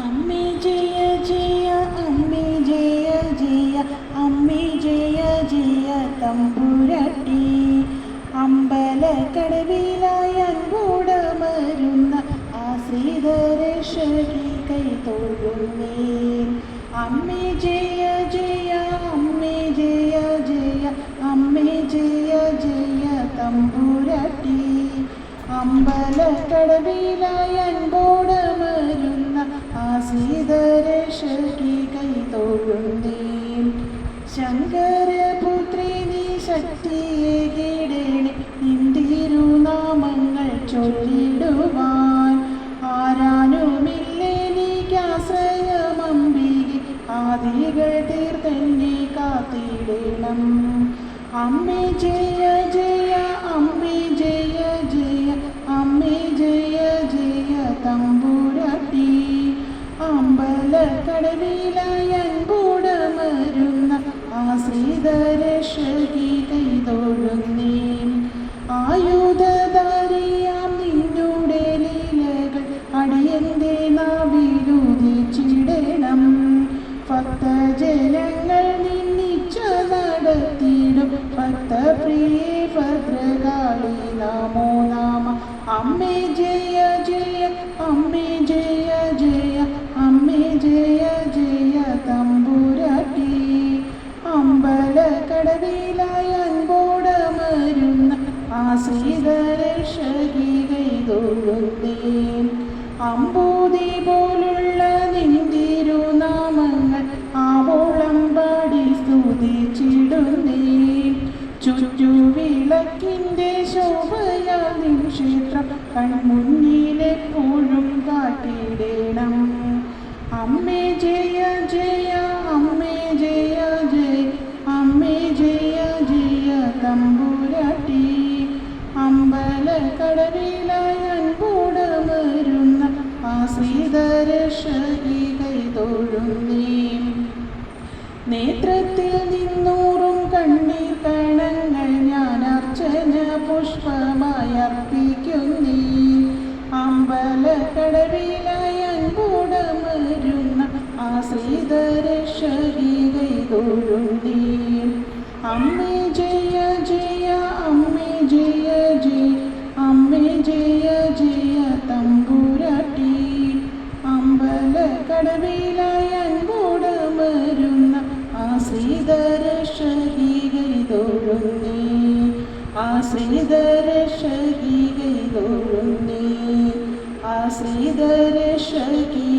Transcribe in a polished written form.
അമ്മേ ജയ ജയ അമ്മേ ജയ ജയ അമ്മേ ജയ ജയ തമ്പുരാട്ടി അമ്പലക്കടവിലായ അൻപുടമരുന്ന ആശ്രിതരക്ഷകി കൈതൊഴുന്നേ. അമ്മേ ജയ ജയ അമ്മേ ജയ ജയ അമ്മേ ജയ ജയ തമ്പുരാട്ടി അമ്പലക്കടവിലായ അൻപുടമരുന്ന ആശ്രിതരക്ഷകി കൈതൊഴുന്നേ. ശങ്കരപുത്രി നീ ശക്തിയെ കീടേണി നിന്തിരുനാമങ്ങൾ ചൊല്ലിടുവാൻ ആരാനുമില്ലെനിക്കാശ്രയമമ്പികെ ആദികൾ തീർത്തെന്നെ കാത്തിടണം. അമ്മേ ജയ ജയ അമ്മേ ജയ ജയ അമ്മേ ജയ ജയ തമ്പുരാട്ടി അമ്പലക്കടവിലായ അൻപുടമരുന്ന ആശ്രിതരക്ഷകി കൈതൊഴുന്നേ. ആയുധധാരിയാം നിന്നുടെ ലീലകൾ അടിയന്റെ നാവിലുദിച്ചിടണം. ഭക്തജനങ്ങൾ നിന്നിച്ച നടത്തിയിടും ഭക്തപ്രിയേ ഭദ്രകാളി നമോ നമ. അമ്മേ ജയ ജയ അമ്മേ ജയ ജയ അമ്മേ ജയ ജയ തമ്പുരാട്ടി അമ്പലക്കടവിലായ അൻപുടമരുന്ന ആശ്രിതരക്ഷകി കൈതൊഴുന്നേ. അമ്പൂതി പോലുള്ള നിന്തിരുനാമങ്ങൾ ആവോളം പാടി സ്തുതിച്ചിടുന്നേ. ചുറ്റുവിളക്കിൻ്റെ ശോഭയാൽ നിൻ ക്ഷേത്രം കൺമുന്നിലെപ്പോഴും കാട്ടിടണം. അമ്മേ ജയ ജയ അമ്മേ ജയ ജയ അമ്മേ ജയ ജയ തമ്പുരാട്ടി അമ്പലക്കടവിലായ അൻപുടമരുന്ന ആശ്രിതരക്ഷകി കൈതൊഴുന്നേ. നേത്രത്തിൽ നിന്നൂറും കണ്ണീർ കണങ്ങൾ ഞാൻ അർച്ചന പുഷ്പമായി അർപ്പിക്കുന്നേ. അമ്പലക്കടവിലായ അൻപുടമരുന്ന ആശ്രിതരക്ഷകി കൈതൊഴുന്നേ. അമ്മേ ജയ ജയ അമ്മേ ജയ ജയ അമ്മേ ജയ ജയ തമ്പുരാട്ടി അമ്പലക്കടവിലായ അൻപുടമരുന്ന ആശ്രിതരക്ഷകി കൈതൊഴുന്നേ. ആശ്രിതരക്ഷകി കൈതൊഴുന്നേ. ആശ്രിതരക്ഷകി